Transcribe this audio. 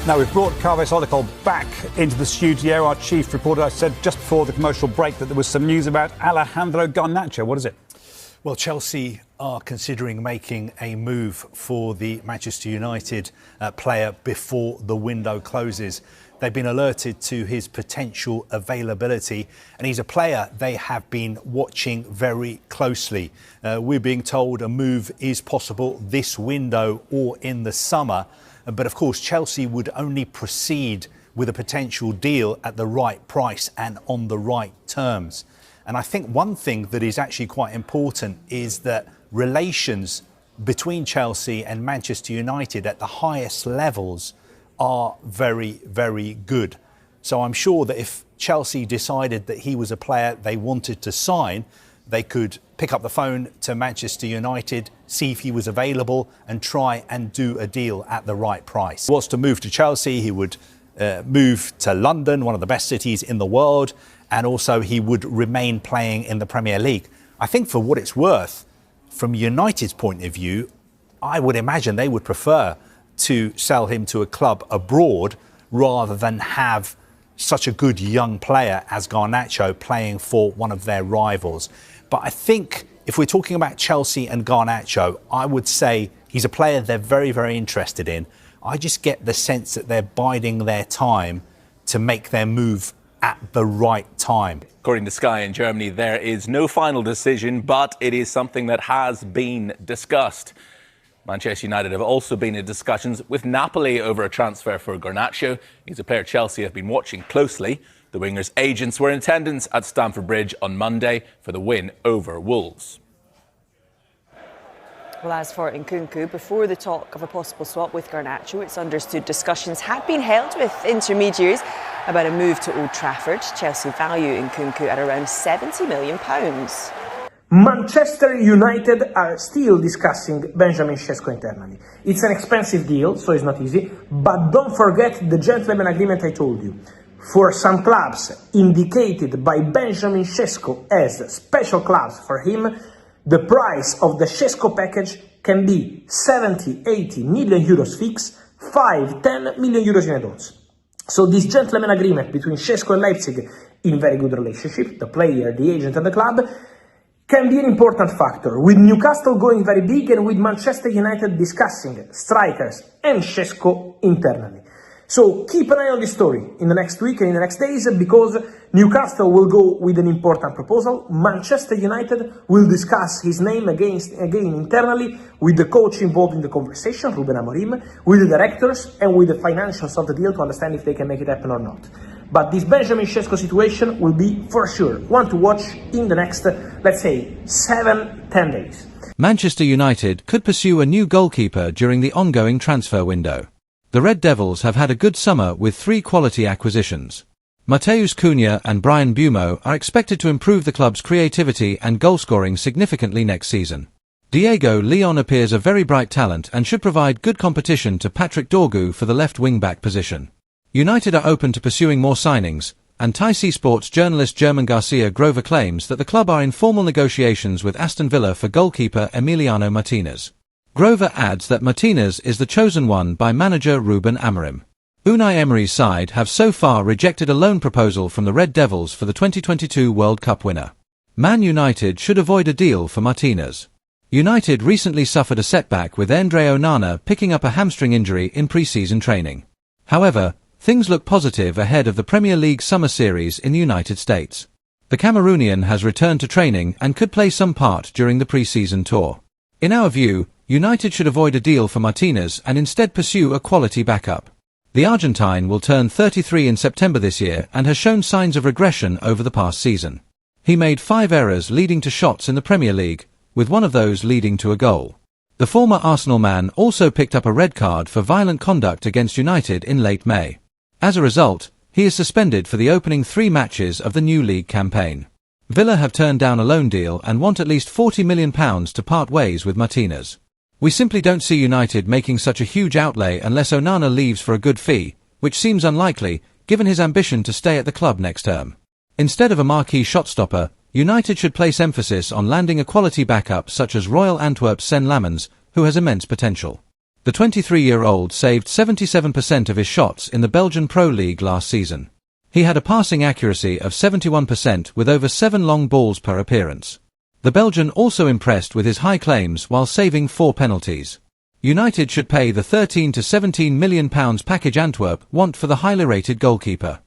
Now, we've brought Carves Olicol back into the studio. Our chief reporter, I said just before the commercial break that there was some news about Alejandro Garnacho. What is it? Well, Chelsea are considering making a move for the Manchester United player before the window closes. They've been alerted to his potential availability, and he's a player they have been watching very closely. We're being told a move is possible this window or in the summer. But of course, Chelsea would only proceed with a potential deal at the right price and on the right terms. And I think one thing that is actually quite important is that relations between Chelsea and Manchester United at the highest levels are very, very good. So I'm sure that if Chelsea decided that he was a player they wanted to sign, they could pick up the phone to Manchester United, see if he was available and try and do a deal at the right price. If he was to move to Chelsea, he would move to London, one of the best cities in the world, and also he would remain playing in the Premier League. I think for what it's worth, from United's point of view, I would imagine they would prefer to sell him to a club abroad rather than have such a good young player as Garnacho playing for one of their rivals. But I think if we're talking about Chelsea and Garnacho, I would say he's a player they're very, very interested in. I just get the sense that they're biding their time to make their move at the right time. According to Sky in Germany, there is no final decision, but it is something that has been discussed. Manchester United have also been in discussions with Napoli over a transfer for Garnacho. He's a player Chelsea have been watching closely. The winger's agents were in attendance at Stamford Bridge on Monday for the win over Wolves. Well, as for Nkunku, before the talk of a possible swap with Garnacho, it's understood discussions had been held with intermediaries about a move to Old Trafford. Chelsea value Nkunku at around £70 million. Manchester United are still discussing Benjamin Šeško internally. It's an expensive deal, so it's not easy, but don't forget the gentleman agreement I told you. For some clubs indicated by Benjamin Šeško as special clubs for him, the price of the Šeško package can be 70-80 million euros fixed, 5-10 million euros in add-ons. So this gentleman agreement between Šeško and Leipzig, in very good relationship, the player, the agent and the club, can be an important factor, with Newcastle going very big and with Manchester United discussing strikers and Šeško internally. So keep an eye on this story in the next week and in the next days, because Newcastle will go with an important proposal. Manchester United will discuss his name again internally with the coach involved in the conversation, Ruben Amorim, with the directors and with the financials of the deal to understand if they can make it happen or not. But this Benjamin Šeško situation will be, for sure, one to watch in the next, let's say, 7-10 days. Manchester United could pursue a new goalkeeper during the ongoing transfer window. The Red Devils have had a good summer with 3 quality acquisitions. Mateus Cunha and Brian Bumo are expected to improve the club's creativity and goal-scoring significantly next season. Diego Leon appears a very bright talent and should provide good competition to Patrick Dorgu for the left wing-back position. United are open to pursuing more signings, and TIC Sports journalist German Garcia Grover claims that the club are in formal negotiations with Aston Villa for goalkeeper Emiliano Martinez. Grover adds that Martinez is the chosen one by manager Ruben Amorim. Unai Emery's side have so far rejected a loan proposal from the Red Devils for the 2022 World Cup winner. Man United should avoid a deal for Martinez. United recently suffered a setback with Andre Onana picking up a hamstring injury in pre-season training. However, things look positive ahead of the Premier League Summer Series in the United States. The Cameroonian has returned to training and could play some part during the pre-season tour. In our view, United should avoid a deal for Martinez and instead pursue a quality backup. The Argentine will turn 33 in September this year and has shown signs of regression over the past season. He made 5 errors leading to shots in the Premier League, with one of those leading to a goal. The former Arsenal man also picked up a red card for violent conduct against United in late May. As a result, he is suspended for the opening 3 matches of the new league campaign. Villa have turned down a loan deal and want at least £40 million to part ways with Martinez. We simply don't see United making such a huge outlay unless Onana leaves for a good fee, which seems unlikely, given his ambition to stay at the club next term. Instead of a marquee shot-stopper, United should place emphasis on landing a quality backup such as Royal Antwerp's Sen Lammens, who has immense potential. The 23-year-old saved 77% of his shots in the Belgian Pro League last season. He had a passing accuracy of 71% with over 7 long balls per appearance. The Belgian also impressed with his high claims while saving 4 penalties. United should pay the £13 to £17 million package Antwerp want for the highly rated goalkeeper.